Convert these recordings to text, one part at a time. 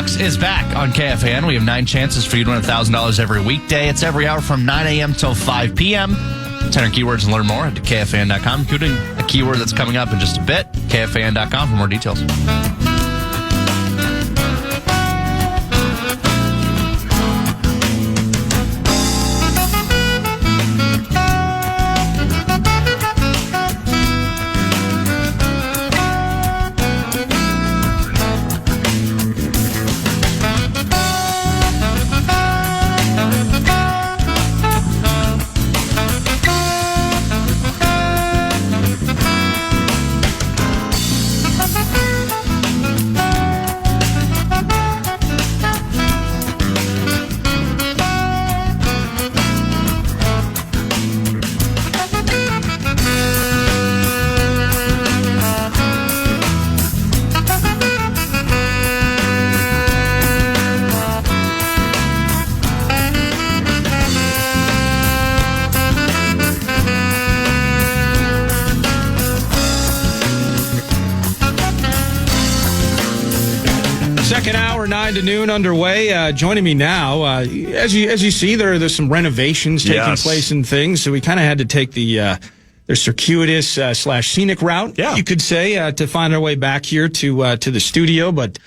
Bucks is back on KFAN. We have 9 chances for you to win $1,000 every weekday. It's every hour from 9 a.m. till 5 p.m. 10 keywords and learn more at KFAN.com, including a keyword that's coming up in just a bit. KFAN.com for more details. Second hour, 9 to noon underway. Joining me now, as you see, there's some renovations taking place and things, so we kind of had to take the circuitous / scenic route, you could say, to find our way back here to the studio. But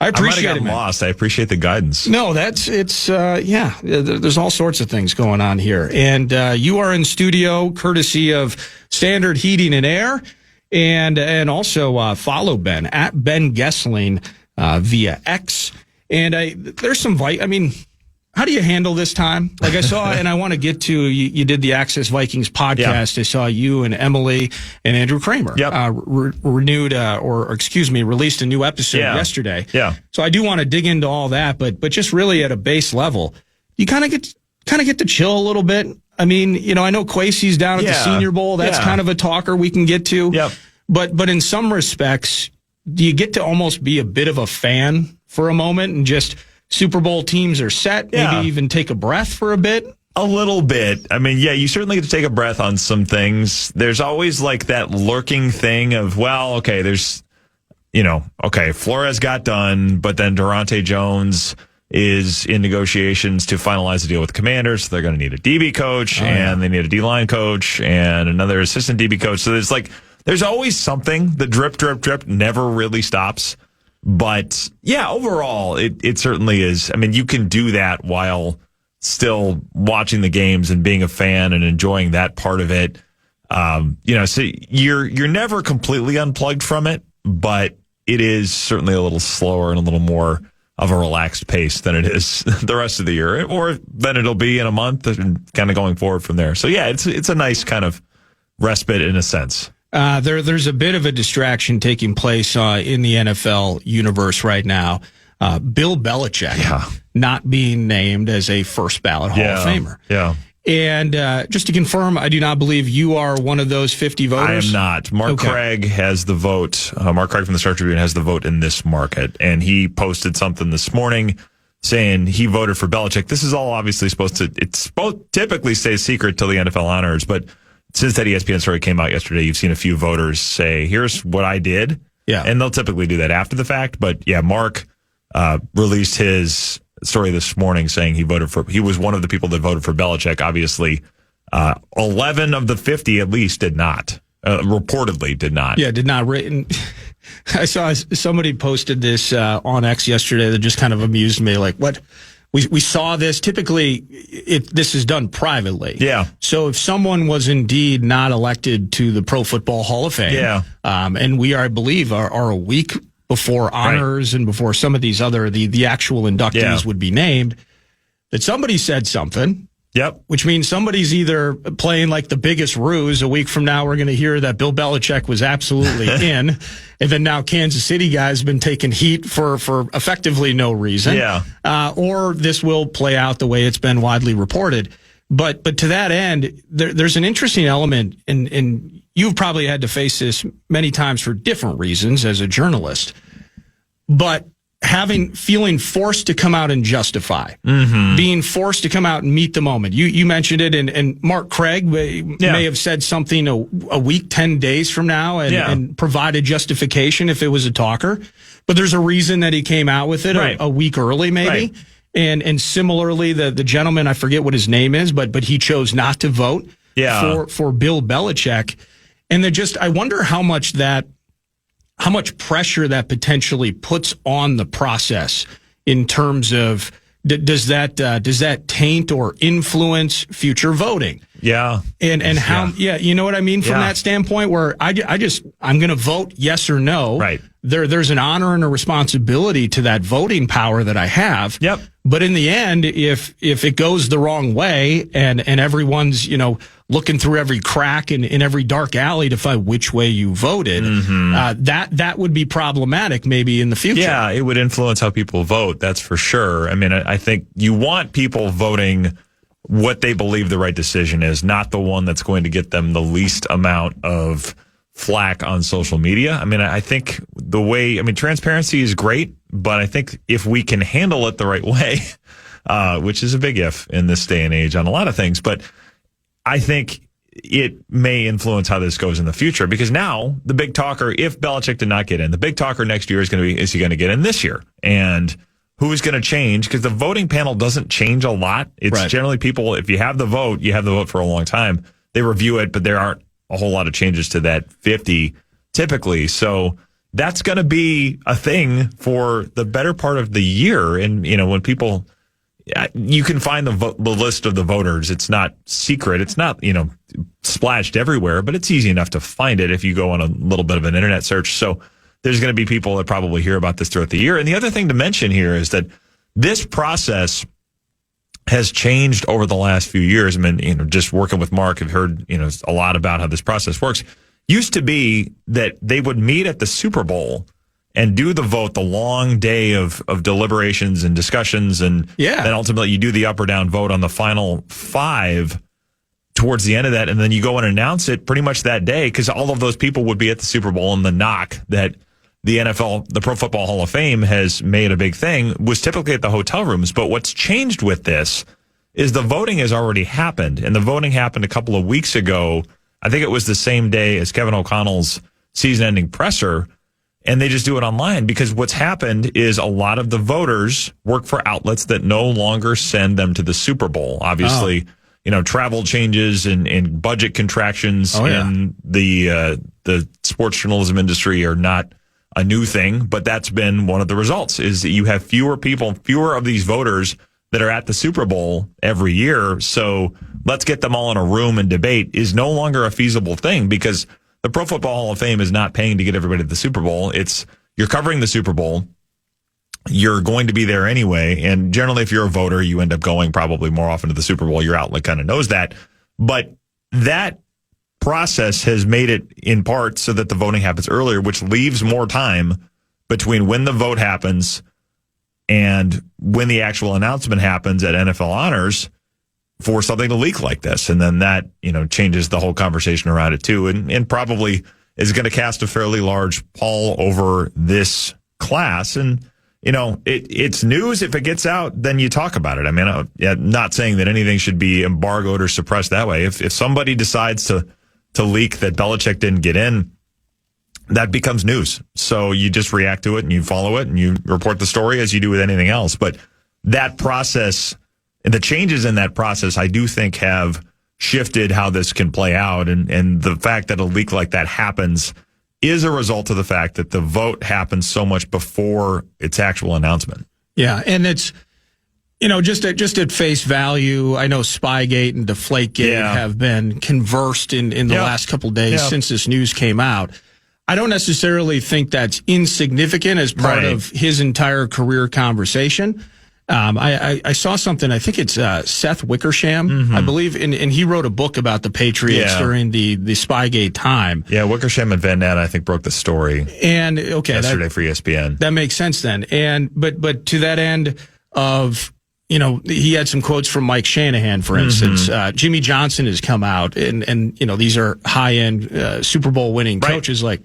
I appreciate it, man. Lost. I appreciate the guidance. No, there's all sorts of things going on here, and you are in studio courtesy of Standard Heating and Air, and also follow Ben at Ben Goessling. Via X. And there's some how do you handle this time? Like I saw, and I want to get to, you did the Access Vikings podcast. I saw you and Emily and Andrew Kramer released a new episode yesterday. Yeah. So I do want to dig into all that, but just really at a base level, you kind of get to chill a little bit. I mean, I know Kwesi's down at the Senior Bowl. That's kind of a talker we can get to. Yep. But in some respects, do you get to almost be a bit of a fan for a moment and just Super Bowl teams are set, maybe even take a breath for a bit? A little bit. I mean, you certainly get to take a breath on some things. There's always like that lurking thing of, Flores got done, but then Durante Jones is in negotiations to finalize the deal with the Commanders. So they're going to need a DB coach, and they need a D-line coach and another assistant DB coach. So there's always something. The drip, drip, drip never really stops. But, overall, it certainly is. I mean, you can do that while still watching the games and being a fan and enjoying that part of it. So you're never completely unplugged from it, but it is certainly a little slower and a little more of a relaxed pace than it is the rest of the year, or than it'll be in a month and kind of going forward from there. So, it's a nice kind of respite in a sense. There's a bit of a distraction taking place in the NFL universe right now. Bill Belichick not being named as a first ballot Hall of Famer. Yeah. And just to confirm, I do not believe you are one of those 50 voters. I am not. Mark Craig has the vote. Mark Craig from the Star Tribune has the vote in this market. And he posted something this morning saying he voted for Belichick. This is all obviously typically stays secret till the NFL honors, but since that ESPN story came out yesterday, you've seen a few voters say, here's what I did. Yeah. And they'll typically do that after the fact. But Mark released his story this morning saying he was one of the people that voted for Belichick. Obviously, 11 of the 50 at least did not. Reportedly did not. Yeah, did not. I saw somebody posted this on X yesterday that just kind of amused me. Like, what? We saw this. Typically, this is done privately. Yeah. So if someone was indeed not elected to the Pro Football Hall of Fame, and we are, I believe, are a week before honors and before some of these other the actual inductees would be named, that somebody said something. Yep. Which means somebody's either playing like the biggest ruse. A week from now, we're going to hear that Bill Belichick was absolutely in. And then now Kansas City guys have been taking heat for effectively no reason. Yeah. Or this will play out the way it's been widely reported. But to that end, there's an interesting element, and you've probably had to face this many times for different reasons as a journalist. But feeling forced to come out and justify, being forced to come out and meet the moment. You mentioned it, and Mark Craig may have said something a week, 10 days from now, and provided justification if it was a talker. But there's a reason that he came out with it a week early, maybe. Right. And similarly, the gentleman, I forget what his name is, but he chose not to vote for Bill Belichick. And I wonder how much pressure that potentially puts on the process in terms of does that taint or influence future voting? Yeah. And how, you know what I mean? From that standpoint where I'm going to vote yes or no. Right. There's an honor and a responsibility to that voting power that I have. Yep. But in the end, if it goes the wrong way and everyone's, looking through every crack in every dark alley to find which way you voted, that would be problematic maybe in the future. Yeah, it would influence how people vote. That's for sure. I mean, I think you want people voting what they believe the right decision is, not the one that's going to get them the least amount of flack on social media. I mean, I think transparency is great, but I think if we can handle it the right way, which is a big if in this day and age on a lot of things, but I think it may influence how this goes in the future, because now the big talker, if Belichick did not get in, the big talker next year is he going to get in this year? And who's going to change? Because the voting panel doesn't change a lot. It's generally people, if you have the vote, you have the vote for a long time. They review it, but there aren't a whole lot of changes to that 50 typically. So that's going to be a thing for the better part of the year. And, when people, you can find the list of the voters. It's not secret. It's not, splashed everywhere, but it's easy enough to find it if you go on a little bit of an internet search. So there's going to be people that probably hear about this throughout the year. And the other thing to mention here is that this process has changed over the last few years. I mean, just working with Mark, I've heard, a lot about how this process works. Used to be that they would meet at the Super Bowl and do the vote, the long day of deliberations and discussions. And then ultimately you do the up or down vote on the final 5 towards the end of that. And then you go and announce it pretty much that day, because all of those people would be at the Super Bowl. And the knock that the NFL, the Pro Football Hall of Fame, has made a big thing was typically at the hotel rooms. But what's changed with this is the voting has already happened. And the voting happened a couple of weeks ago. I think it was the same day as Kevin O'Connell's season-ending presser. And they just do it online, because what's happened is a lot of the voters work for outlets that no longer send them to the Super Bowl. Obviously, travel changes and budget contractions in the sports journalism industry are not a new thing, but that's been one of the results, is that you have fewer of these voters that are at the Super Bowl every year. So let's get them all in a room and debate is no longer a feasible thing, because the Pro Football Hall of Fame is not paying to get everybody to the Super Bowl. You're covering the Super Bowl. You're going to be there anyway. And generally, if you're a voter, you end up going probably more often to the Super Bowl. Your outlet kind of knows that. But that process has made it in part so that the voting happens earlier, which leaves more time between when the vote happens and when the actual announcement happens at NFL Honors for something to leak like this. And then that, changes the whole conversation around it too. And probably is going to cast a fairly large pall over this class. And, it's news. If it gets out, then you talk about it. I mean, I'm not saying that anything should be embargoed or suppressed that way. If somebody decides to leak that Belichick didn't get in, that becomes news. So you just react to it and you follow it and you report the story as you do with anything else. But that process, and the changes in that process, I do think have shifted how this can play out. And the fact that a leak like that happens is a result of the fact that the vote happens so much before its actual announcement. Yeah, and it's, just at face value, I know Spygate and Deflategate have been conversed in the last couple of days since this news came out. I don't necessarily think that's insignificant as part of his entire career conversation. I saw something, I think it's Seth Wickersham, I believe, and he wrote a book about the Patriots during the Spygate time. Yeah, Wickersham and Van Nat, I think, broke the story yesterday for ESPN. That makes sense then. But to that end of, he had some quotes from Mike Shanahan, for instance. Jimmy Johnson has come out, and these are high-end Super Bowl winning coaches like,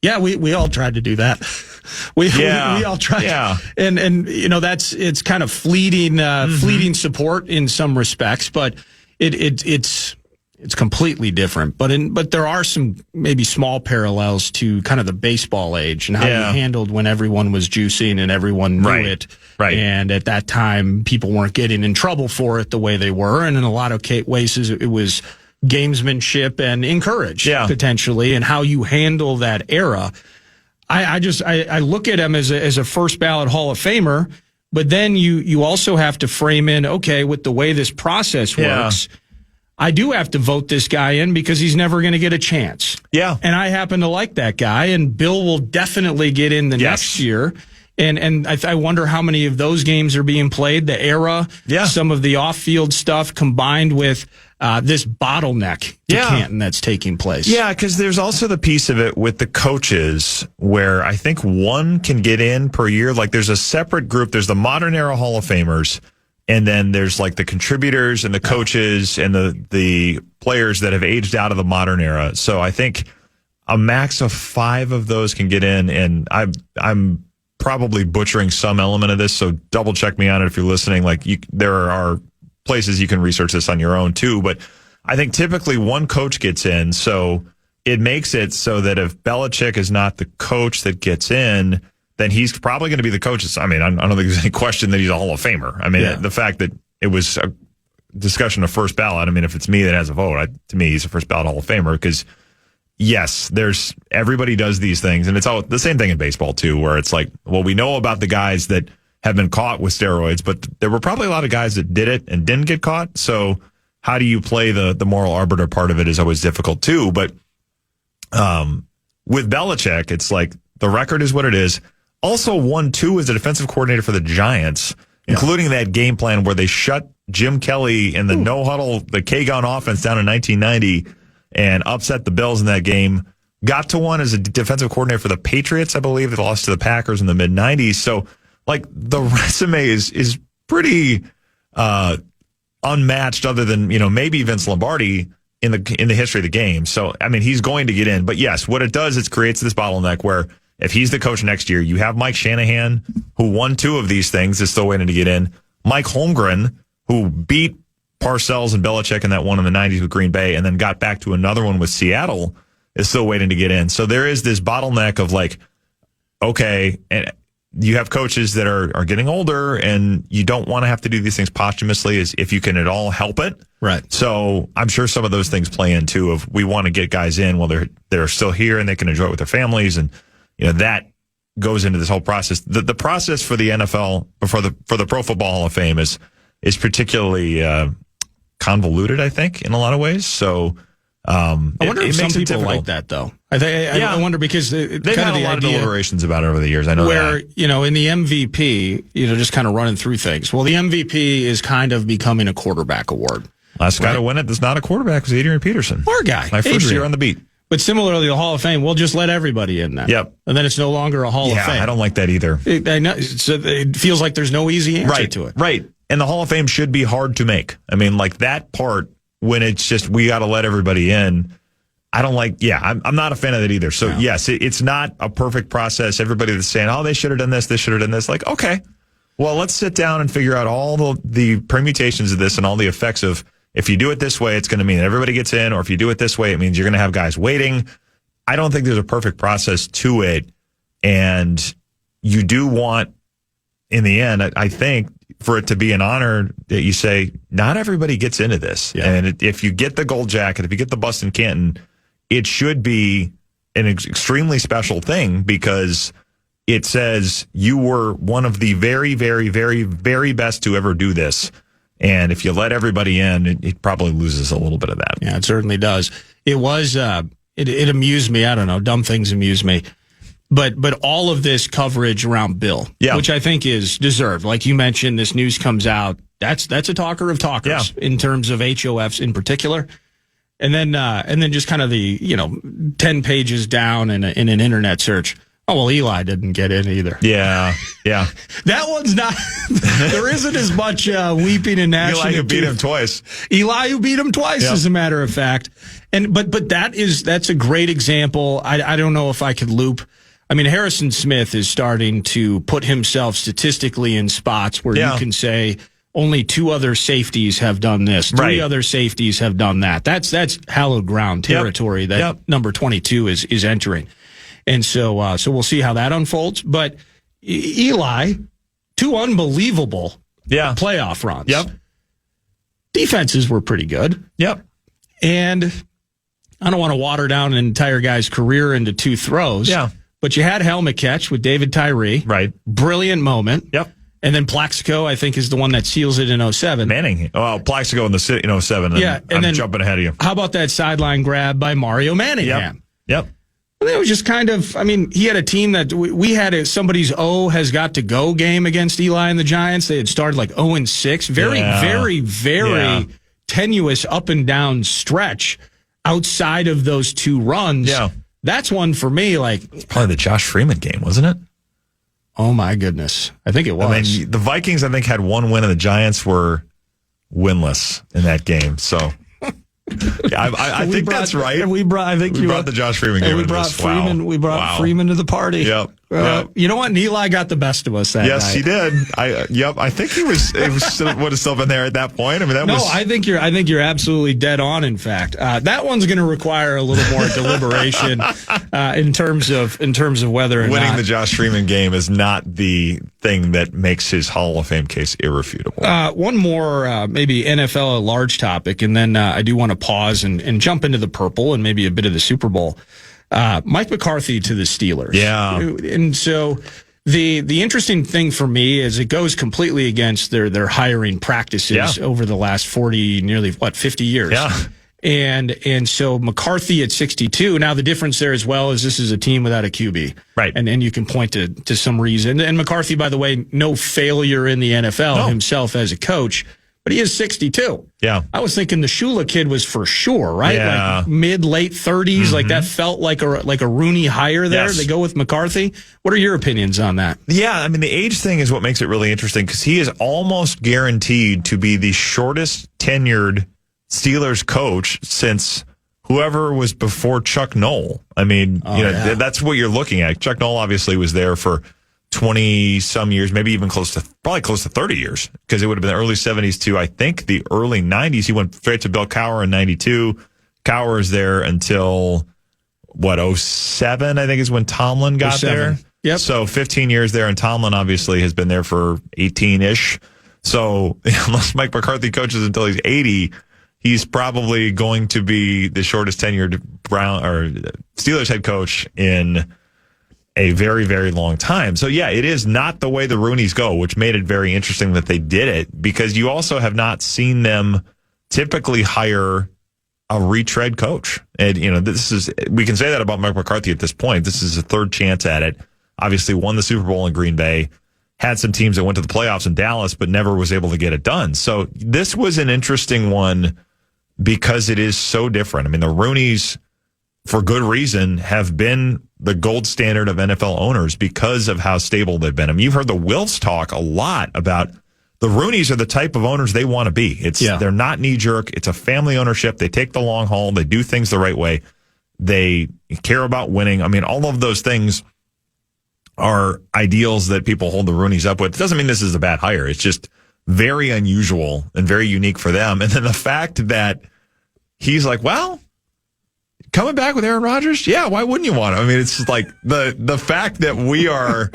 yeah, we all tried to do that. We all try. Yeah. And it's kind of fleeting support in some respects, but it's completely different. But there are some maybe small parallels to kind of the baseball age and how you handled when everyone was juicing and everyone knew it. Right. And at that time, people weren't getting in trouble for it the way they were. And in a lot of ways, it was gamesmanship and encouraged potentially, and how you handle that era. I look at him as a first ballot Hall of Famer, but then you also have to frame in, okay, with the way this process works, I do have to vote this guy in because he's never going to get a chance. Yeah. And I happen to like that guy, and Bill will definitely get in the next year. And I wonder how many of those games are being played, the era, some of the off-field stuff combined with this bottleneck to Canton that's taking place. Yeah, because there's also the piece of it with the coaches where I think one can get in per year. Like there's a separate group. There's the modern era Hall of Famers, and then there's like the contributors and the coaches and the players that have aged out of the modern era. So I think a max of 5 of those can get in, and I'm probably butchering some element of this, so double check me on it if you're listening. Like there are places you can research this on your own too, but I think typically one coach gets in, so it makes it so that if Belichick is not the coach that gets in, then he's probably going to be the coach. I mean, I don't think there's any question that he's a Hall of Famer. I mean, the fact that it was a discussion of first ballot, I mean, if it's me that has a vote, to me, he's a first ballot Hall of Famer because yes, everybody does these things, and it's all the same thing in baseball too, where it's like, well, we know about the guys that have been caught with steroids, but there were probably a lot of guys that did it and didn't get caught. So how do you play the moral arbiter part of it is always difficult too. But with Belichick, it's like the record is what it is. Also won 2 as a defensive coordinator for the Giants, including that game plan where they shut Jim Kelly in the no huddle, the K-Gun offense down in 1990. And upset the Bills in that game. Got to one as a defensive coordinator for the Patriots, I believe. They lost to the Packers in the mid-'90s. So, like, the resume is pretty unmatched other than, maybe Vince Lombardi in the history of the game. So, I mean, he's going to get in. But, yes, what it does is creates this bottleneck where if he's the coach next year, you have Mike Shanahan, who won 2 of these things, is still waiting to get in. Mike Holmgren, who beat Parcells and Belichick in that one in the 90s with Green Bay and then got back to another one with Seattle, is still waiting to get in. So there is this bottleneck of like, okay, and you have coaches that are getting older and you don't want to have to do these things posthumously as if you can at all help it. Right. So I'm sure some of those things play in too, of we want to get guys in while they're still here and they can enjoy it with their families. And, that goes into this whole process. The process for the NFL, for the Pro Football Hall of Fame is particularly, convoluted, I think, in a lot in So, I wonder if some people like that, though. I wonder because they've had a lot of deliberations about it over the years. I know where in the MVP, just kind of running through things. Well, the MVP is kind of becoming a quarterback award. Last guy to win it that's not a quarterback was Adrian Peterson. Our guy, my first year on the beat. But similarly, the Hall of Fame, we'll just let everybody in then. Yep. And then it's no longer a Hall of Fame. I don't like that either. I know, so it feels like there's no easy answer to it. Right. And the Hall of Fame should be hard to make. I mean, like that part, when it's just, we got to let everybody in. I don't like, I'm not a fan of that either. So, yes, it's not a perfect process. Everybody that's saying, oh, they should have done this, they should have done this. Like, okay, well, let's sit down and figure out all the permutations of this and all the effects of, if you do it this way, it's going to mean everybody gets in, or if you do it this way, it means you're going to have guys waiting. I don't think there's a perfect process to it. And you do want, in the end, I think, for it to be an honor that you say, not everybody gets into this. Yeah. And if you get the gold jacket, if you get the bust in Canton, it should be an extremely special thing because it says you were one of the very, very, very, very best to ever do this. And if you let everybody in, it probably loses a little bit of that. Yeah, it certainly does. It was, it amused me. I don't know. Dumb things amuse me. But all of this coverage around Bill, which I think is deserved. Like you mentioned, this news comes out. That's a talker of talkers in terms of HOFs in particular. And then just kind of the 10 pages down in an internet search. Oh, well, Eli didn't get in either. Yeah. That one's not, there isn't as much weeping and gnashing. Eli who beat him twice. Eli who beat him twice, as a matter of fact. But that's a great example. I don't know if I could loop I mean, Harrison Smith is starting to put himself statistically in spots where you can say only 2 other safeties have done this, 3 other safeties have done that. That's hallowed ground territory that number 22 is entering. And so we'll see how that unfolds. But Eli, 2 unbelievable playoff runs. Yep. Defenses were pretty good. Yep. And I don't want to water down an entire guy's career into 2 throws. Yeah. But you had helmet catch with David Tyree. Right. Brilliant moment. Yep. And then Plaxico, I think, is the one that seals it in 07. Manning. Well, Plaxico in the in 07. Yeah. And I'm jumping ahead of you. How about that sideline grab by Mario Manningham? Yep. Well, it was just kind of, I mean, he had a team that we had somebody's has got to go game against Eli and the Giants. They had started like 0-6. Very tenuous up and down stretch outside of those 2 runs. Yeah. That's one for me. Like, it's probably the Josh Freeman game, wasn't it? Oh my goodness. I think it was. I mean, the Vikings, I think, had 1 win and the Giants were winless in that game. So I think that's right. I think we brought the Josh Freeman game. We brought Freeman. We brought Freeman to the party. Yep. You know what? Eli got the best of us that night. He did. I think he was. It would have still been there at that point. I mean, I think you're absolutely dead on. In fact, that one's going to require a little more deliberation in terms of whether or winning not the Josh Freeman game is not the thing that makes his Hall of Fame case irrefutable. One more maybe NFL a large topic, and then I do want to pause and jump into the purple and maybe a bit of the Super Bowl. Mike McCarthy to the Steelers. Yeah. And so the interesting thing for me is it goes completely against their hiring practices over the last 50 years. Yeah. And so McCarthy at 62. Now the difference there as well is this is a team without a QB. Right. And you can point to some reason. And McCarthy, by the way, no failure in the NFL himself as a coach. But he is 62. Yeah. I was thinking the Shula kid was for sure, right? Yeah. Like mid-late 30s. Mm-hmm. Like that felt like a Rooney hire there. Yes. They go with McCarthy. What are your opinions on that? Yeah, I mean, the age thing is what makes it really interesting because he is almost guaranteed to be the shortest tenured Steelers coach since whoever was before Chuck Noll. I mean, that's what you're looking at. Chuck Noll obviously was there for 20 some years, maybe even close to 30 years, because it would have been the early 70s to, I think, the early 90s. He went straight to Bill Cowher in 92. Cowher is there until 07, I think is when Tomlin got 07. there. Yep. So 15 years there, and Tomlin obviously has been there for 18-ish. So unless Mike McCarthy coaches until he's 80, he's probably going to be the shortest tenured Steelers head coach in a very, very long time. So, yeah, it is not the way the Rooneys go, which made it very interesting that they did it, because you also have not seen them typically hire a retread coach. And, we can say that about Mike McCarthy at this point. This is a 3rd chance at it. Obviously won the Super Bowl in Green Bay, had some teams that went to the playoffs in Dallas, but never was able to get it done. So this was an interesting one because it is so different. I mean, the Rooneys, for good reason, have been the gold standard of NFL owners because of how stable they've been. I mean, you've heard the Wilfs talk a lot about the Rooneys are the type of owners they want to be. They're not knee-jerk. It's a family ownership. They take the long haul. They do things the right way. They care about winning. I mean, all of those things are ideals that people hold the Rooneys up with. It doesn't mean this is a bad hire. It's just very unusual and very unique for them. And then the fact that he's like, well, coming back with Aaron Rodgers? Yeah, why wouldn't you want to? I mean, it's like the fact that we are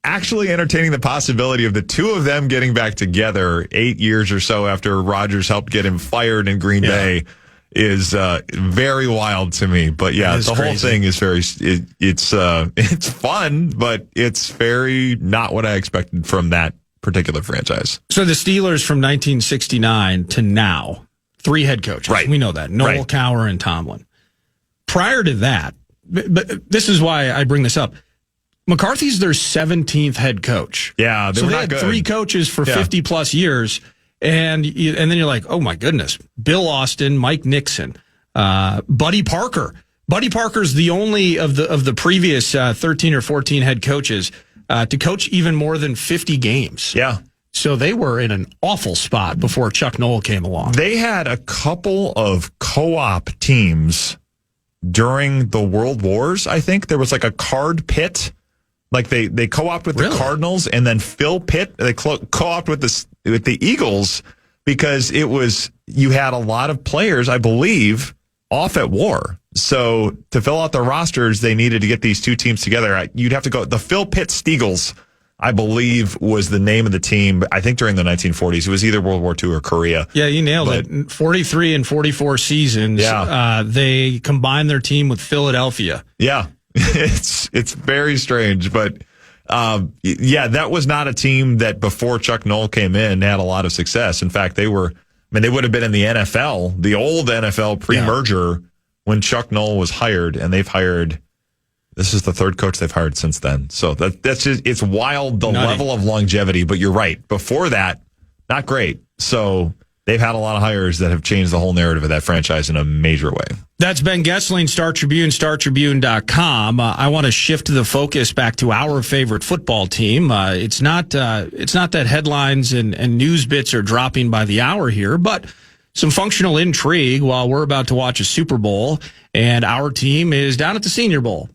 actually entertaining the possibility of the two of them getting back together 8 years or so after Rodgers helped get him fired in Green Bay is very wild to me. But yeah, the whole thing is it's fun, but it's very not what I expected from that particular franchise. So the Steelers from 1969 to now, 3 head coaches. Right. We know that. Noel, Cowher, and Tomlin. Prior to that, but this is why I bring this up, McCarthy's their 17th head coach. Yeah, they had good. 3 coaches for 50 plus years, and then you're like, oh my goodness, Bill Austin, Mike Nixon, Buddy Parker. Buddy Parker's the only of the previous 13 or 14 head coaches to coach even more than 50 games. Yeah. So they were in an awful spot before Chuck Noll came along. They had a couple of co-op teams during the World Wars, I think. There was like a card pit. Like they co-opt with the Cardinals, and then Phil Pitt, they co-opt with the Eagles, because you had a lot of players, I believe, off at war. So to fill out the rosters, they needed to get these two teams together. You'd have to go. The Phil Pitt Steagles, I believe, was the name of the team. I think during the 1940s, it was either World War II or Korea. Yeah, you nailed it. 43 and 44 seasons. Yeah. They combined their team with Philadelphia. Yeah. It's very strange, but that was not a team that before Chuck Noll came in had a lot of success. In fact, they would have been in the NFL, the old NFL pre-merger, when Chuck Noll was hired, and this is the third coach they've hired since then. So that's just, it's wild, the level of longevity, but you're right. Before that, not great. So they've had a lot of hires that have changed the whole narrative of that franchise in a major way. That's Ben Goessling, Star Tribune, StarTribune.com. I want to shift the focus back to our favorite football team. It's not that headlines and news bits are dropping by the hour here, but some functional intrigue while we're about to watch a Super Bowl, and our team is down at the Senior Bowl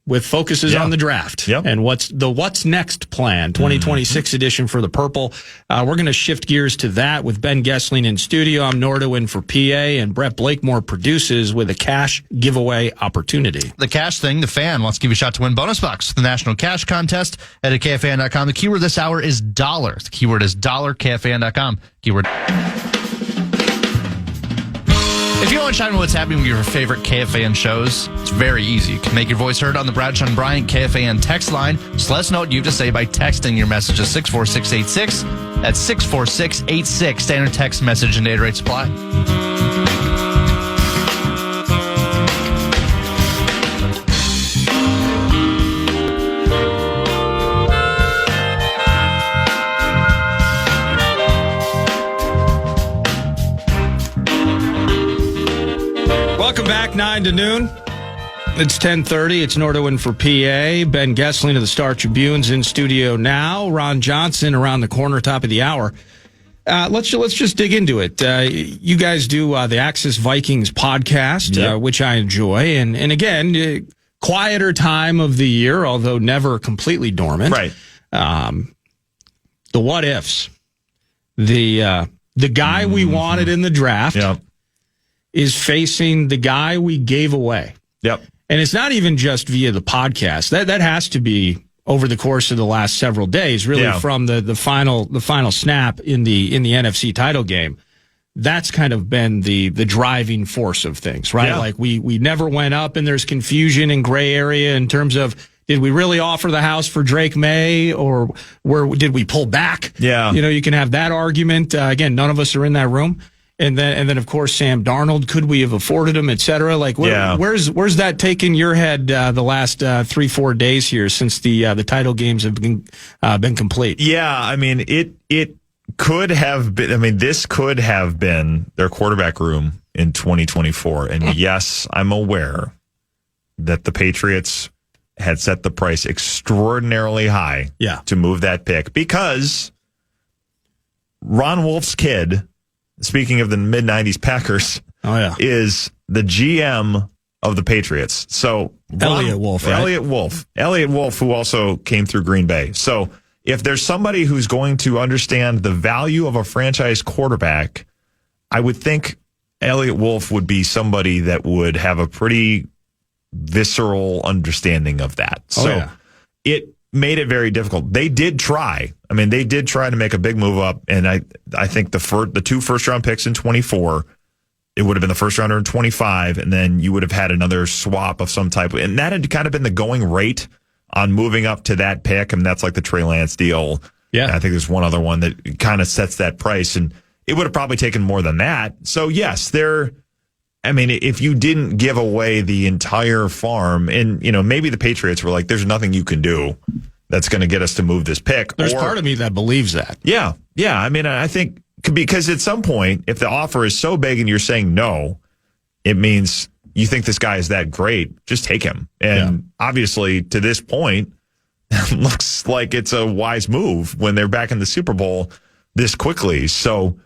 with focuses on the draft and what's next plan, 2026 edition for the Purple. We're going to shift gears to that with Ben Goessling in studio. I'm Nordo in for PA, and Brett Blakemore produces with a cash giveaway opportunity. The cash thing, the fan wants to give you a shot to win bonus bucks. The National Cash Contest at KFAN.com. The keyword this hour is dollar. The keyword is dollar, KFAN.com. Keyword. If you want to chime in what's happening with your favorite KFAN shows, it's very easy. You can make your voice heard on the Bradshaw and Bryant KFAN text line. Just let us know what you have to say by texting your message to 64686. That's 64686. Standard text message and data rates apply. Welcome back, 9 to noon. It's 10:30. It's Nordo in for PA. Ben Goessling of the Star Tribune's in studio now. Ron Johnson around the corner, top of the hour. Let's just dig into it. You guys do the Axis Vikings podcast, which I enjoy. And again, quieter time of the year, although never completely dormant. Right. The what ifs. The guy we wanted in the draft is facing the guy we gave away. Yep. And it's not even just via the podcast. That has to be over the course of the last several days, really from the final snap in the NFC title game. That's kind of been the driving force of things, right? Yeah. Like we never went up, and there's confusion and gray area in terms of, did we really offer the house for Drake May, or did we pull back? Yeah. You can have that argument. Again, none of us are in that room. And then, of course, Sam Darnold, could we have afforded him, et cetera? Like, where's that taken your head the last 3-4 days here since the title games have been complete? Yeah, I mean, it could have been. I mean, this could have been their quarterback room in 2024. And yes, I'm aware that the Patriots had set the price extraordinarily high to move that pick, because Ron Wolf's kid, speaking of the mid-'90s Packers, is the GM of the Patriots. So Elliott Wolf, right? Elliott Wolf, who also came through Green Bay. So if there's somebody who's going to understand the value of a franchise quarterback, I would think Elliott Wolf would be somebody that would have a pretty visceral understanding of that. So it made it very difficult. They did try. I mean, they did try to make a big move up, and I think the 2 first-round picks in 24, it would have been the first rounder in 25, and then you would have had another swap of some type. And that had kind of been the going rate on moving up to that pick, and that's like the Trey Lance deal. Yeah. And I think there's one other one that kind of sets that price, and it would have probably taken more than that. So, yes, if you didn't give away the entire farm, and, maybe the Patriots were like, there's nothing you can do that's going to get us to move this pick. There's part of me that believes that. Yeah. Yeah. I mean, I think because at some point, if the offer is so big and you're saying no, it means you think this guy is that great. Just take him. And obviously, to this point, it looks like it's a wise move when they're back in the Super Bowl this quickly. So,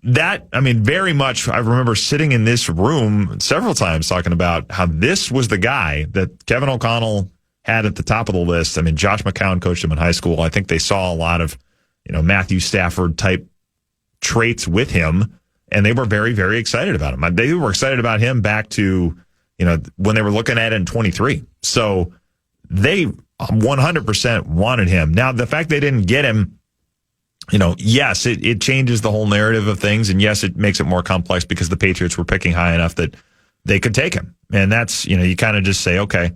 very much, I remember sitting in this room several times talking about how this was the guy that Kevin O'Connell had at the top of the list. I mean, Josh McCown coached him in high school. I think they saw a lot of, Matthew Stafford type traits with him, and they were very, very excited about him. They were excited about him back to, when they were looking at it in 23. So they 100% wanted him. Now, the fact they didn't get him, yes, it changes the whole narrative of things. And yes, it makes it more complex because the Patriots were picking high enough that they could take him. And that's, you kind of just say, okay,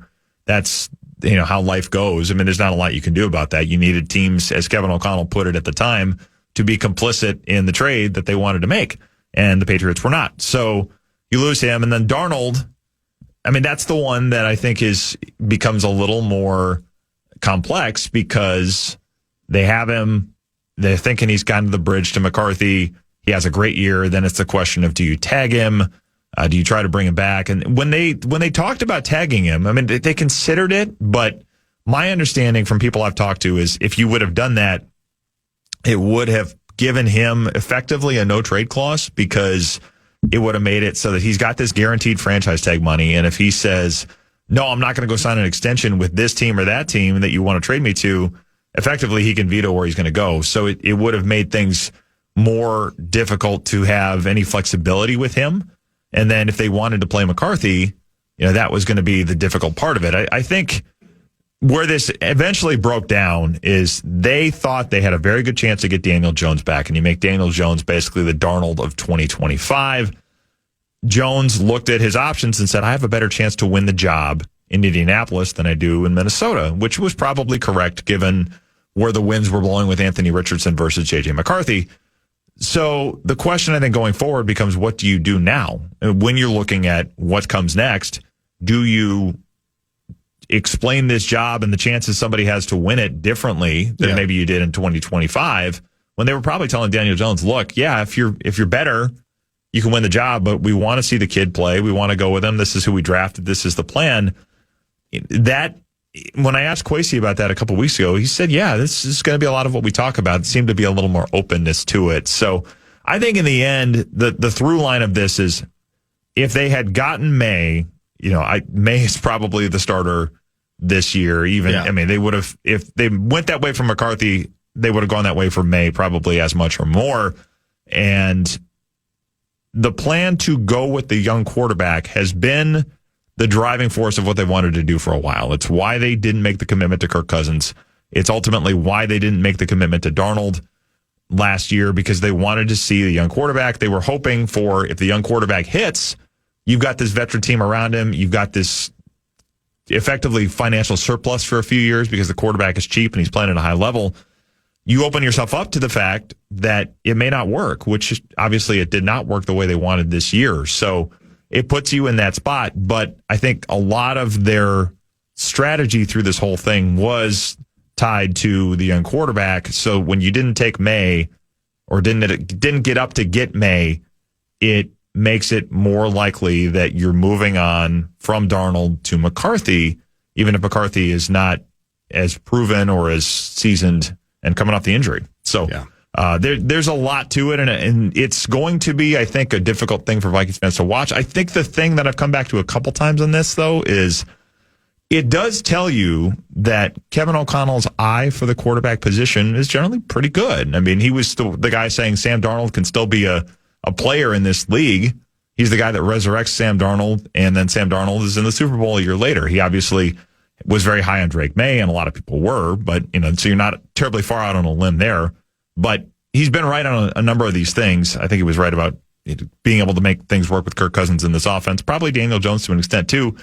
that's, how life goes. I mean, there's not a lot you can do about that. You needed teams, as Kevin O'Connell put it at the time, to be complicit in the trade that they wanted to make. And the Patriots were not. So you lose him. And then Darnold, I mean, that's the one that I think becomes a little more complex because they have him. They're thinking he's gotten to the bridge to McCarthy. He has a great year. Then it's the question of, do you tag him? Do you try to bring him back? And when they talked about tagging him, I mean, they considered it. But my understanding from people I've talked to is if you would have done that, it would have given him effectively a no trade clause because it would have made it so that he's got this guaranteed franchise tag money. And if he says, no, I'm not going to go sign an extension with this team or that team that you want to trade me to, effectively he can veto where he's going to go. So it would have made things more difficult to have any flexibility with him. And then if they wanted to play McCarthy, that was going to be the difficult part of it. I think where this eventually broke down is they thought they had a very good chance to get Daniel Jones back. And you make Daniel Jones basically the Darnold of 2025. Jones looked at his options and said, I have a better chance to win the job in Indianapolis than I do in Minnesota, which was probably correct given where the winds were blowing with Anthony Richardson versus J.J. McCarthy. So the question, I think, going forward becomes, what do you do now? When you're looking at what comes next, do you explain this job and the chances somebody has to win it differently than maybe you did in 2025 when they were probably telling Daniel Jones, look, yeah, if you're better, you can win the job, but we want to see the kid play. We want to go with him. This is who we drafted. This is the plan. That, when I asked Kwesi about that a couple of weeks ago, he said, yeah, this is going to be a lot of what we talk about. It seemed to be a little more openness to it. So I think in the end, the through line of this is if they had gotten May, May is probably the starter this year. I mean, they would have, if they went that way for McCarthy, they would have gone that way for May probably as much or more. And the plan to go with the young quarterback has been the driving force of what they wanted to do for a while. It's why they didn't make the commitment to Kirk Cousins. It's ultimately why they didn't make the commitment to Darnold last year, because they wanted to see the young quarterback. They were hoping for, if the young quarterback hits, you've got this veteran team around him. You've got this effectively financial surplus for a few years because the quarterback is cheap and he's playing at a high level. You open yourself up to the fact that it may not work, which obviously it did not work the way they wanted this year. So it puts you in that spot. But I think a lot of their strategy through this whole thing was tied to the young quarterback. So when you didn't take May or didn't get up to get May, it makes it more likely that you're moving on from Darnold to McCarthy, even if McCarthy is not as proven or as seasoned and coming off the injury. So there's a lot to it, and it's going to be, I think, a difficult thing for Vikings fans to watch. I think the thing that I've come back to a couple times on this, though, is it does tell you that Kevin O'Connell's eye for the quarterback position is generally pretty good. I mean, he was still the guy saying Sam Darnold can still be a player in this league. He's the guy that resurrects Sam Darnold, and then Sam Darnold is in the Super Bowl a year later. He obviously was very high on Drake May, and a lot of people were, but so you're not terribly far out on a limb there. But he's been right on a number of these things. I think he was right about being able to make things work with Kirk Cousins in this offense. Probably Daniel Jones to an extent too.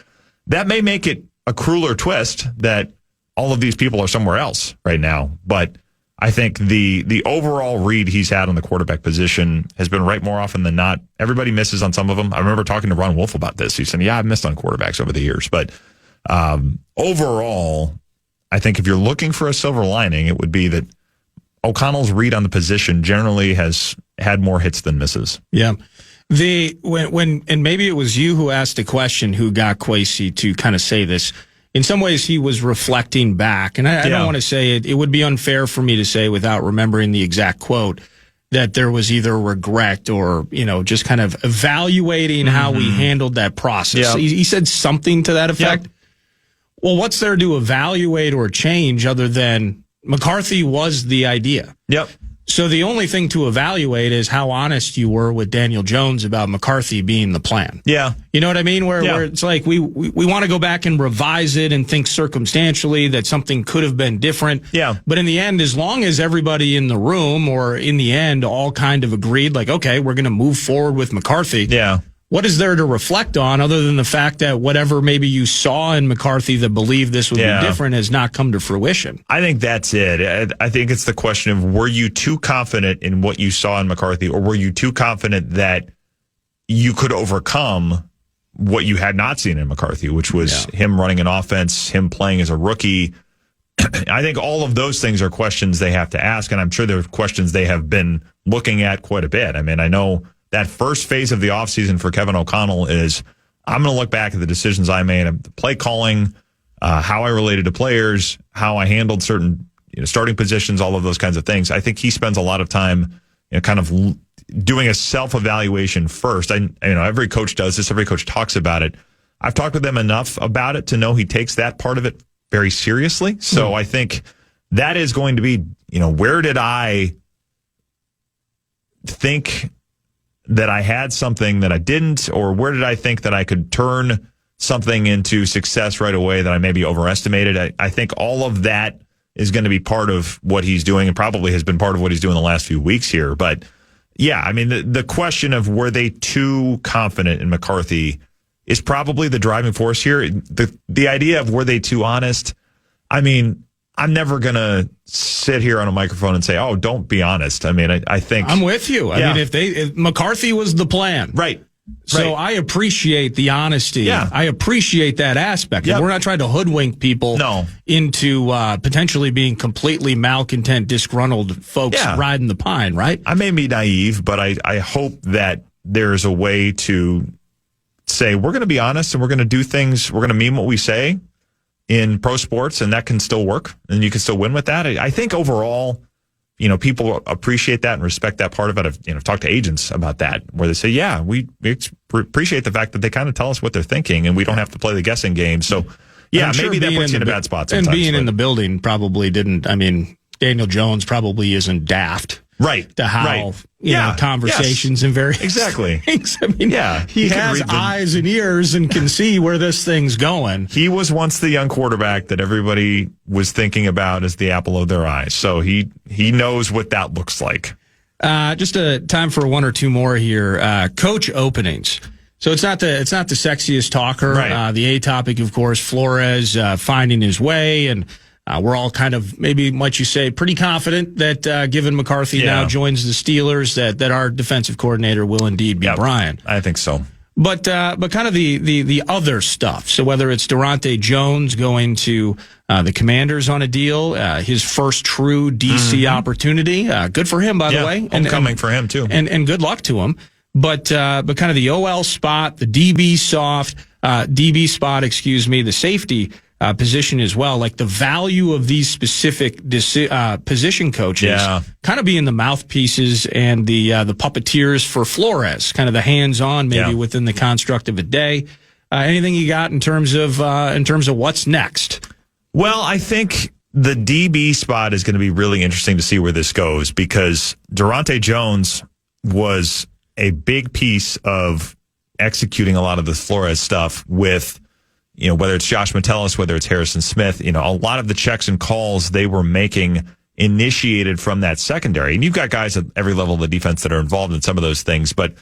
That may make it a crueler twist that all of these people are somewhere else right now. But I think the overall read he's had on the quarterback position has been right more often than not. Everybody misses on some of them. I remember talking to Ron Wolf about this. He said, yeah, I've missed on quarterbacks over the years. But overall, I think if you're looking for a silver lining, it would be that O'Connell's read on the position generally has had more hits than misses. Yeah. And maybe it was you who asked the question who got Kwesi to kind of say this. In some ways, he was reflecting back. And I don't want to say it would be unfair for me to say without remembering the exact quote. that there was either regret or, just kind of evaluating how we handled that process. Yep. He said something to that effect. Yep. Well, what's there to evaluate or change other than McCarthy was the idea? Yep. So the only thing to evaluate is how honest you were with Daniel Jones about McCarthy being the plan. Yeah. You know what I mean? Where it's like we want to go back and revise it and think circumstantially that something could have been different. Yeah. But in the end, as long as everybody in the room or in the end all kind of agreed, like, okay, we're going to move forward with McCarthy. Yeah. What is there to reflect on other than the fact that whatever maybe you saw in McCarthy that believed this would be different has not come to fruition? I think that's it. I think it's the question of, were you too confident in what you saw in McCarthy, or were you too confident that you could overcome what you had not seen in McCarthy, which was him running an offense, him playing as a rookie? I think all of those things are questions they have to ask, and I'm sure they're questions they have been looking at quite a bit. I mean, I know that first phase of the offseason for Kevin O'Connell is, I'm going to look back at the decisions I made, the play calling, how I related to players, how I handled certain starting positions, all of those kinds of things. I think he spends a lot of time kind of doing a self-evaluation first. Every coach does this. Every coach talks about it. I've talked with them enough about it to know he takes that part of it very seriously. So I think that is going to be, where did I think that I had something that I didn't, or where did I think that I could turn something into success right away that I maybe overestimated? I think all of that is going to be part of what he's doing, and probably has been part of what he's doing the last few weeks here. But yeah, I mean, the question of were they too confident in McCarthy is probably the driving force here. The idea of were they too honest? I mean, I'm never going to sit here on a microphone and say, oh, don't be honest. I mean, I think I'm with you. I mean, if McCarthy was the plan. Right. So I appreciate the honesty. Yeah. I appreciate that aspect. Yep. We're not trying to hoodwink people into potentially being completely malcontent, disgruntled folks riding the pine, right? I may be naive, but I hope that there's a way to say, we're going to be honest and we're going to do things, we're going to mean what we say in pro sports, and that can still work, and you can still win with that. I think overall, people appreciate that and respect that part of it. I've talked to agents about that, where they say, yeah, we appreciate the fact that they kind of tell us what they're thinking, and we don't have to play the guessing game. So, yeah, maybe that puts you in a bad spot sometimes. And being in the building probably didn't. I mean, Daniel Jones probably isn't daft. Right. To how, conversations and various things. I mean, he has eyes and ears and can see where this thing's going. He was once the young quarterback that everybody was thinking about as the apple of their eye. So he knows what that looks like. Just a time for one or two more here. Coach openings. So it's not the sexiest talker. Right. The A topic, of course, Flores finding his way, and we're all kind of, maybe might you say, pretty confident that given McCarthy now joins the Steelers, that our defensive coordinator will indeed be Brian. I think so. But kind of the other stuff. So whether it's Durante Jones going to the Commanders on a deal, his first true DC opportunity, good for him, by the way. Homecoming for him too. And good luck to him. But kind of the OL spot, the DB spot, the safety position as well, like the value of these specific position coaches kind of being the mouthpieces and the puppeteers for Flores, kind of the hands-on maybe within the construct of a day. Anything you got in terms of what's next? Well, I think the DB spot is going to be really interesting to see where this goes, because Durante Jones was a big piece of executing a lot of the Flores stuff with, whether it's Josh Metellus, whether it's Harrison Smith, a lot of the checks and calls they were making initiated from that secondary. And you've got guys at every level of the defense that are involved in some of those things. But,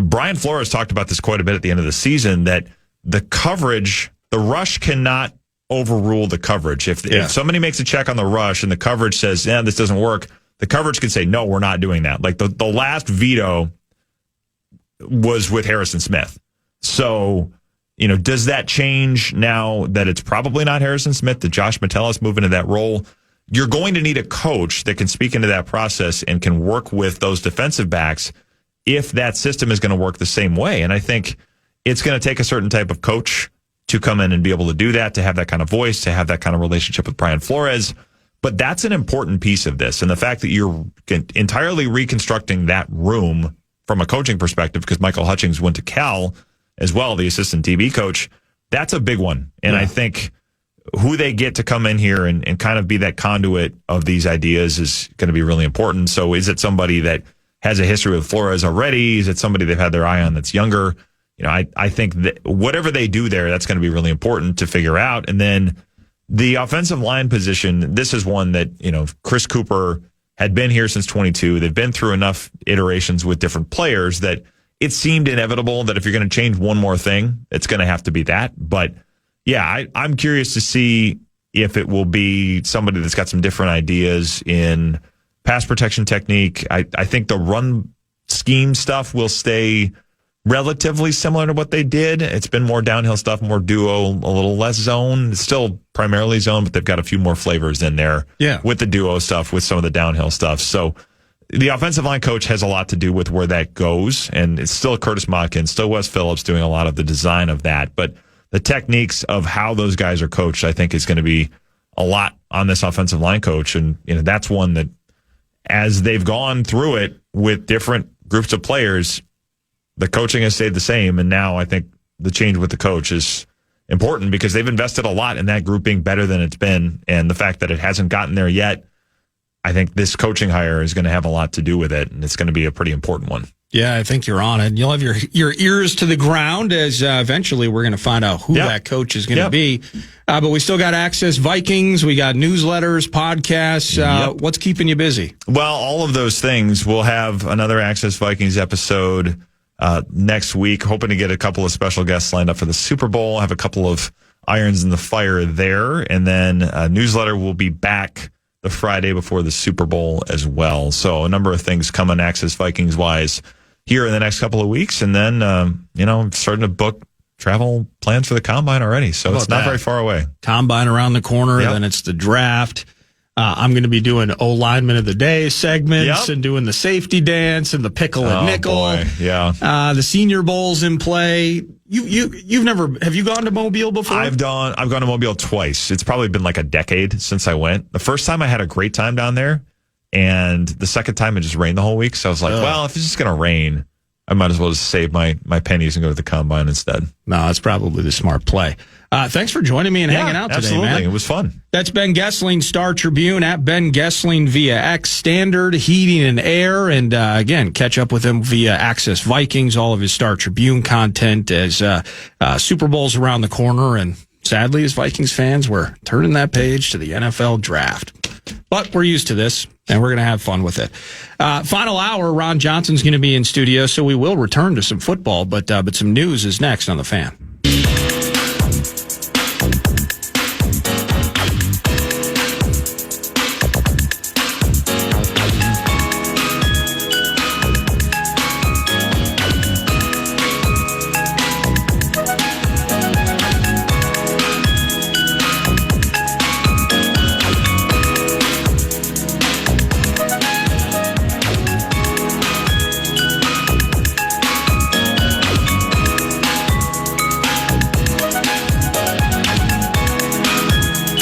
Brian Flores talked about this quite a bit at the end of the season, that the coverage, the rush cannot overrule the coverage. If somebody makes a check on the rush and the coverage says, this doesn't work, the coverage can say, no, we're not doing that. Like the last veto was with Harrison Smith. So, does that change now that it's probably not Harrison Smith, that Josh Metellus move into that role? You're going to need a coach that can speak into that process and can work with those defensive backs if that system is going to work the same way. And I think it's going to take a certain type of coach to come in and be able to do that, to have that kind of voice, to have that kind of relationship with Brian Flores. But that's an important piece of this. And the fact that you're entirely reconstructing that room from a coaching perspective, because Michael Hutchings went to Cal as well, the assistant DB coach, that's a big one. And I think who they get to come in here and kind of be that conduit of these ideas is going to be really important. So is it somebody that has a history with Flores already? Is it somebody they've had their eye on that's younger? I think that whatever they do there, that's going to be really important to figure out. And then the offensive line position, this is one that, Chris Cooper had been here since 22. They've been through enough iterations with different players that it seemed inevitable that if you're going to change one more thing, it's going to have to be that. But yeah, I'm curious to see if it will be somebody that's got some different ideas in pass protection technique. I think the run scheme stuff will stay relatively similar to what they did. It's been more downhill stuff, more duo, a little less zone. It's still primarily zone, but they've got a few more flavors in there with the duo stuff, with some of the downhill stuff. So the offensive line coach has a lot to do with where that goes, and it's still Curtis Modkin, still Wes Phillips doing a lot of the design of that. But the techniques of how those guys are coached, I think, is going to be a lot on this offensive line coach. And that's one that, as they've gone through it with different groups of players, the coaching has stayed the same. And now I think the change with the coach is important because they've invested a lot in that group being better than it's been. And the fact that it hasn't gotten there yet, I think this coaching hire is going to have a lot to do with it. And it's going to be a pretty important one. Yeah, I think you're on it. You'll have your ears to the ground as eventually we're going to find out who that coach is going to be. But we still got Access Vikings. We got newsletters, podcasts. What's keeping you busy? Well, all of those things. We'll have another Access Vikings episode next week. Hoping to get a couple of special guests lined up for the Super Bowl. Have a couple of irons in the fire there. And then a newsletter will be back the Friday before the Super Bowl as well. So a number of things coming Access Vikings wise here in the next couple of weeks. And then, I'm starting to book travel plans for the Combine already. So it's not very far away. Combine around the corner. Then it's the draft. I'm going to be doing O-Lineman of the Day segments and doing the safety dance and the pickle and nickel. Boy. Yeah. The Senior Bowl's in play. You've never, have you gone to Mobile before? I've gone to Mobile twice. It's probably been like a decade since I went. The first time I had a great time down there, and the second time it just rained the whole week. So I was like, well, if it's just going to rain, I might as well just save my pennies and go to the Combine instead. No, that's probably the smart play. Thanks for joining me and hanging out today, man. It was fun. That's Ben Goessling, Star Tribune, at Ben Goessling via X, Standard, Heating and Air. And again, catch up with him via Access Vikings, all of his Star Tribune content as Super Bowl's around the corner. And sadly, as Vikings fans, we're turning that page to the NFL draft. But we're used to this, and we're going to have fun with it. Final hour, Ron Johnson's going to be in studio, so we will return to some football, but some news is next on The Fan.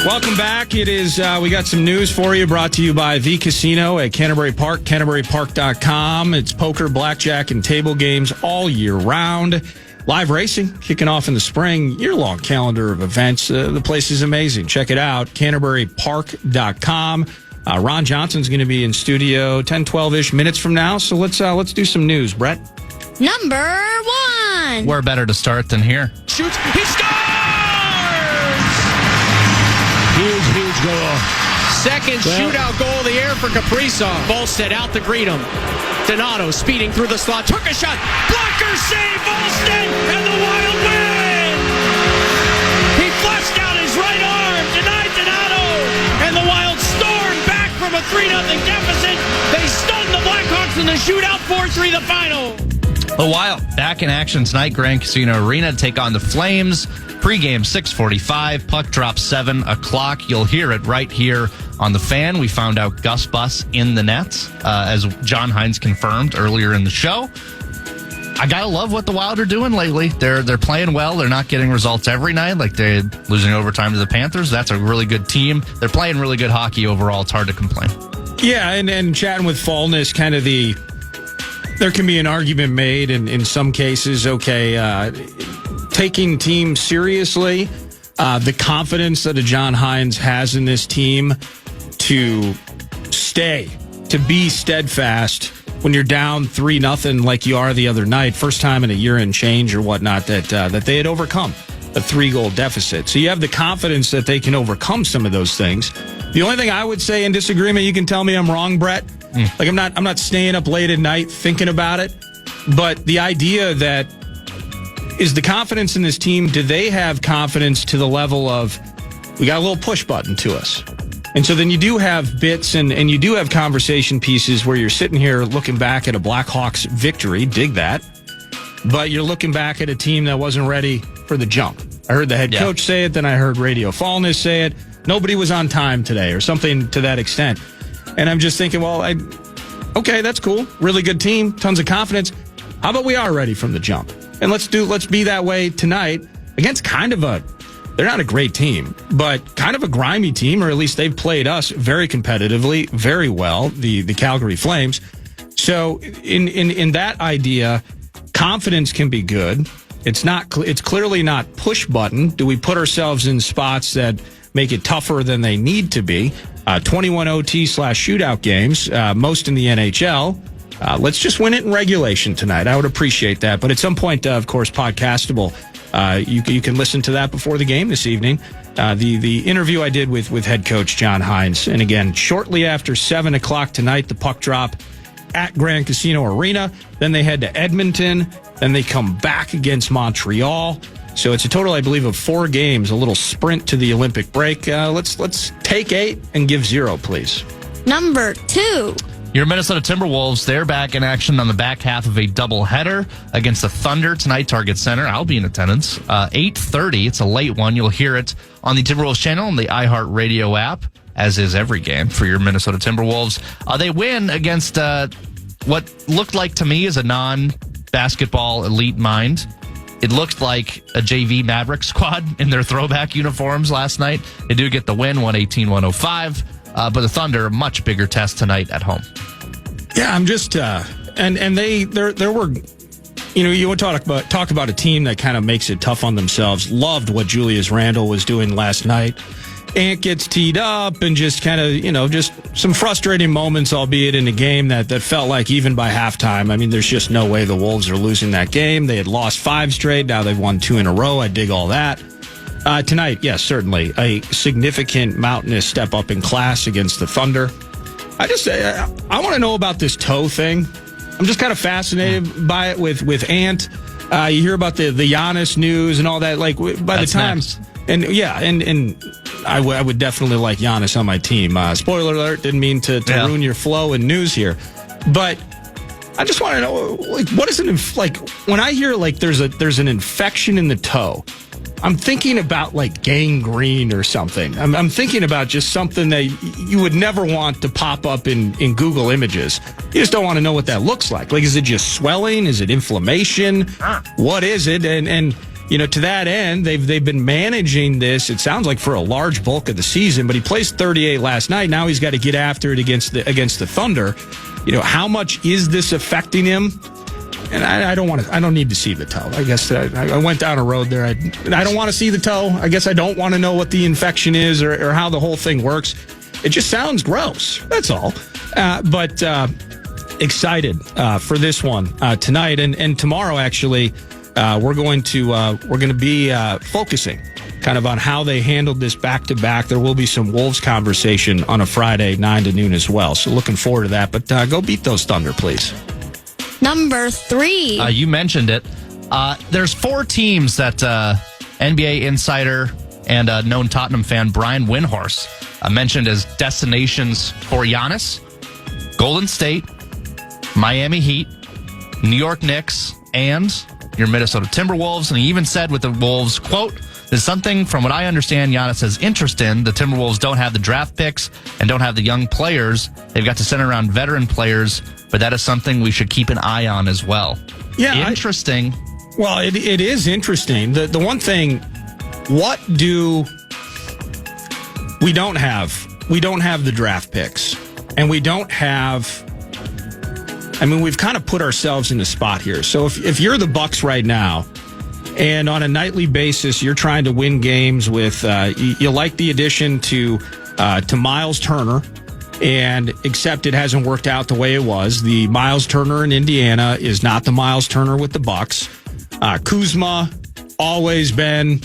Welcome back. It is, we got some news for you brought to you by The Casino at Canterbury Park, CanterburyPark.com. It's poker, blackjack, and table games all year round. Live racing kicking off in the spring. Year-long calendar of events. The place is amazing. Check it out, CanterburyPark.com. Ron Johnson's going to be in studio 10, 12-ish minutes from now. So let's do some news, Brett. Number 1. Where better to start than here? Shoots. He scores! Huge goal. Second shootout goal of the air for Kaprizov. Volstead out to greet him. Donato speeding through the slot. Took a shot. Blocker save. Volstead and the Wild win. He flushed out his right arm. Denied Donato. And the Wild stormed back from a 3-0 deficit. They stunned the Blackhawks in the shootout. 4-3 the final. The Wild back in action tonight. Grand Casino Arena take on the Flames. Pre-game 6:45. Puck drops 7 o'clock. You'll hear it right here on The Fan. We found out Gus Bus in the nets, as John Hines confirmed earlier in the show. I gotta love what the Wild are doing lately. They're playing well. They're not getting results every night, like they're losing overtime to the Panthers. That's a really good team. They're playing really good hockey overall. It's hard to complain. Yeah, and chatting with Fallness, kind of there can be an argument made in some cases, taking teams seriously, the confidence that a John Hines has in this team to be steadfast when you're down 3-0 like you are the other night, first time in a year and change or whatnot, that they had overcome a 3-goal deficit. So you have the confidence that they can overcome some of those things. The only thing I would say in disagreement, you can tell me I'm wrong, Brett. Like I'm not staying up late at night thinking about it, but the idea that is the confidence in this team, do they have confidence to the level of we got a little push button to us? And so then you do have bits and you do have conversation pieces where you're sitting here looking back at a Blackhawks victory, dig that, but you're looking back at a team that wasn't ready for the jump. I heard the head coach say it, then I heard Radio Fallness say it. Nobody was on time today or something to that extent. And I'm just thinking, well, okay, that's cool. Really good team, tons of confidence. How about we are ready from the jump? And let's be that way tonight against they're not a great team, but kind of a grimy team, or at least they've played us very competitively, very well, the Calgary Flames. So in that idea, confidence can be good. It's clearly not push button. Do we put ourselves in spots that make it tougher than they need to be? 21 OT/shootout games, most in the NHL. Let's just win it in regulation tonight. I would appreciate that. But at some point, of course, podcastable. You can listen to that before the game this evening. The interview I did with head coach John Hines. And again, shortly after 7 o'clock tonight, the puck drop at Grand Casino Arena. Then they head to Edmonton. Then they come back against Montreal. So it's a total, I believe, of 4 games, a little sprint to the Olympic break. Let's take 8 and give 0, please. Number 2. Your Minnesota Timberwolves, they're back in action on the back half of a doubleheader against the Thunder tonight, Target Center. I'll be in attendance. 8:30. It's a late one. You'll hear it on the Timberwolves channel and the iHeartRadio app, as is every game for your Minnesota Timberwolves. They win against what looked like to me is a non-basketball elite mind. It looked like a JV Maverick squad in their throwback uniforms last night. They do get the win, 118-105. But the Thunder, a much bigger test tonight at home. Yeah, I'm just there were, you would talk about a team that kind of makes it tough on themselves. Loved what Julius Randle was doing last night. Ant gets teed up and just kind of, just some frustrating moments, albeit in a game that felt like even by halftime, I mean, there's just no way the Wolves are losing that game. They had lost 5 straight. Now they've won 2 in a row. I dig all that. Tonight, yes, certainly a significant mountainous step up in class against the Thunder. I want to know about this toe thing. I'm just kind of fascinated by it with Ant. You hear about the Giannis news and all that. Like by the time, next. And I would definitely like Giannis on my team. Spoiler alert, didn't mean to ruin your flow and news here, but I just want to know, like, what is it like when I hear like there's an infection in the toe? I'm thinking about like gangrene or something. I'm thinking about just something that you would never want to pop up in Google Images. You just don't want to know what that looks like. Like, is it just swelling? Is it inflammation? What is it? And to that end, they've been managing this, it sounds like, for a large bulk of the season, but he placed 38 last night. Now he's got to get after it against the Thunder. How much is this affecting him? And I don't need to see the toe. I guess I went down a road there. I don't want to see the toe. I guess I don't want to know what the infection is or how the whole thing works. It just sounds gross. That's all. But excited for this one tonight and tomorrow. Actually, we're going to be focusing kind of on how they handled this back to back. There will be some Wolves conversation on a Friday 9 to noon as well. So looking forward to that. But go beat those Thunder, please. Number 3. You mentioned it. There's 4 teams that NBA insider and known Tottenham fan Brian Windhorst mentioned as destinations for Giannis: Golden State, Miami Heat, New York Knicks, and your Minnesota Timberwolves. And he even said with the Wolves, quote, "There's something from what I understand Giannis has interest in. The Timberwolves don't have the draft picks and don't have the young players. They've got to center around veteran players, but that is something we should keep an eye on as well." Yeah, interesting. It is interesting. The one thing, what do we don't have? We don't have the draft picks, and we don't have. I mean, we've kind of put ourselves in a spot here. So if you're the Bucks right now, and on a nightly basis you're trying to win games with, you like the addition to Miles Turner, and except it hasn't worked out the way it was. The Miles Turner in Indiana is not the Miles Turner with the Bucks. Kuzma, always been,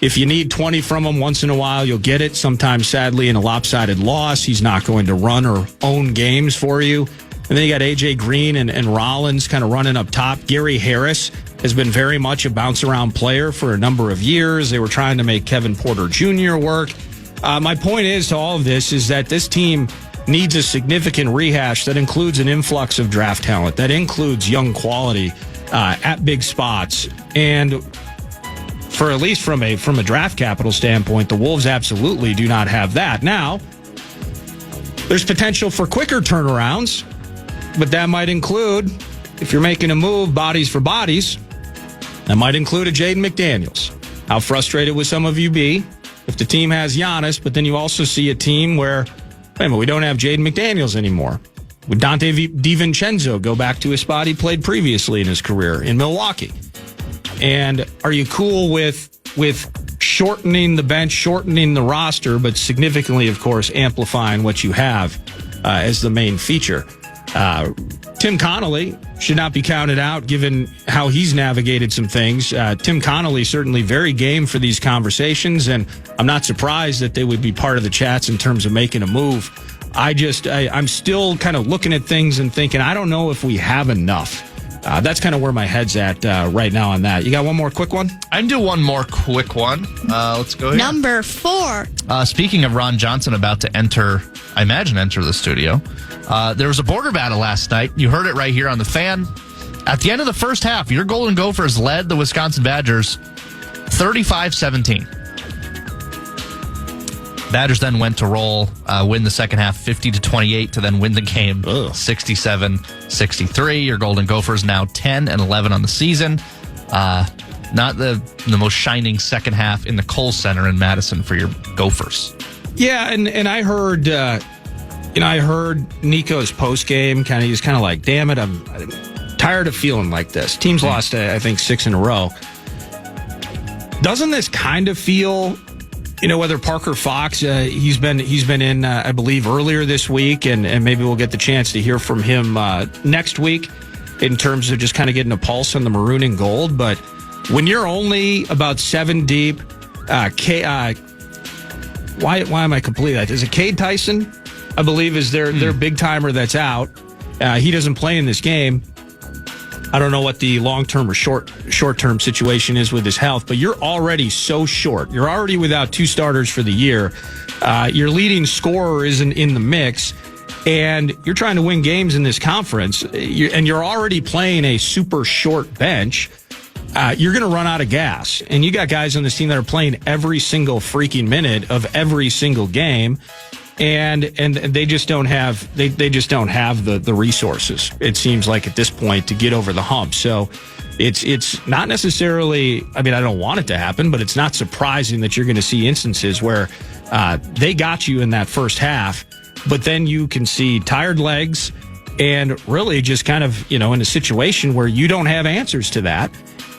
if you need 20 from him once in a while, you'll get it. Sometimes, sadly, in a lopsided loss, he's not going to run or own games for you. And then you got A.J. Green and Rollins kind of running up top. Gary Harris has been very much a bounce-around player for a number of years. They were trying to make Kevin Porter Jr. work. My point is to all of this is that this team needs a significant rehash that includes an influx of draft talent, that includes young quality at big spots. And for at least from a draft capital standpoint, the Wolves absolutely do not have that. Now, there's potential for quicker turnarounds, but that might include, if you're making a move, bodies for bodies, that might include a Jaden McDaniels. How frustrated would some of you be if the team has Giannis, but then you also see a team where, wait a minute, we don't have Jaden McDaniels anymore? Would Dante DiVincenzo go back to a spot he played previously in his career in Milwaukee? And are you cool with shortening the bench, shortening the roster, but significantly, of course, amplifying what you have as the main feature? Tim Connolly should not be counted out given how he's navigated some things. Tim Connolly certainly very game for these conversations, and I'm not surprised that they would be part of the chats in terms of making a move. I'm still kind of looking at things and thinking, I don't know if we have enough. That's kind of where my head's at right now on that. You got one more quick one? I can do one more quick one. Let's go here. Number 4. Speaking of Ron Johnson about to enter the studio, there was a border battle last night. You heard it right here on the Fan. At the end of the first half, your Golden Gophers led the Wisconsin Badgers 35-17. Badgers then went to roll, win the second half 50-28 to then win the game 67-63. Your Golden Gophers now 10-11 on the season. Not the most shining second half in the Kohl Center in Madison for your Gophers. Yeah, and I heard I heard Nico's post game. He was kind of like, "Damn it, I'm tired of feeling like this." Team's lost, I think, 6 in a row. Doesn't this kind of feel? Whether Parker Fox, he's been in, I believe, earlier this week, and maybe we'll get the chance to hear from him next week in terms of just kind of getting a pulse on the maroon and gold. But when you're only about 7 deep, why am I completely? Is it Cade Tyson? I believe is their big timer that's out. He doesn't play in this game. I don't know what the long-term or short-term situation is with his health, but you're already so short. You're already without 2 starters for the year. Your leading scorer isn't in the mix, and you're trying to win games in this conference, and you're already playing a super short bench. You're going to run out of gas, and you got guys on this team that are playing every single freaking minute of every single game. And they just don't have they just don't have the resources, it seems like, at this point to get over the hump. So it's not necessarily, I mean, I don't want it to happen, but it's not surprising that you're going to see instances where they got you in that first half, but then you can see tired legs and really just kind of, in a situation where you don't have answers to that,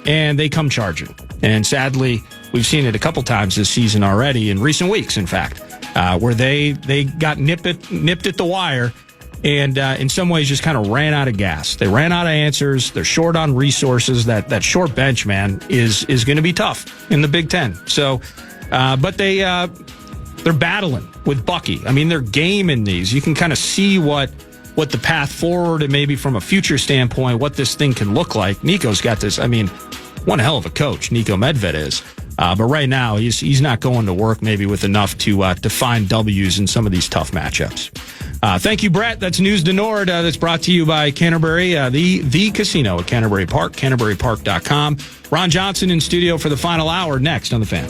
and they come charging. And sadly, we've seen it a couple times this season already, in recent weeks, in fact. Where they got nipped at the wire and in some ways just kind of ran out of gas. They ran out of answers. They're short on resources. That short bench, man, is going to be tough in the Big Ten. So, but they're battling with Bucky. I mean, they're game in these. You can kind of see what the path forward and maybe from a future standpoint, what this thing can look like. Nico's got this. I mean, one hell of a coach, Nico Medved is. But right now, he's not going to work maybe with enough to find W's in some of these tough matchups. Thank you, Brett. That's News to Nord. That's brought to you by Canterbury, the casino at Canterbury Park, CanterburyPark.com. Ron Johnson in studio for the final hour next on The Fan.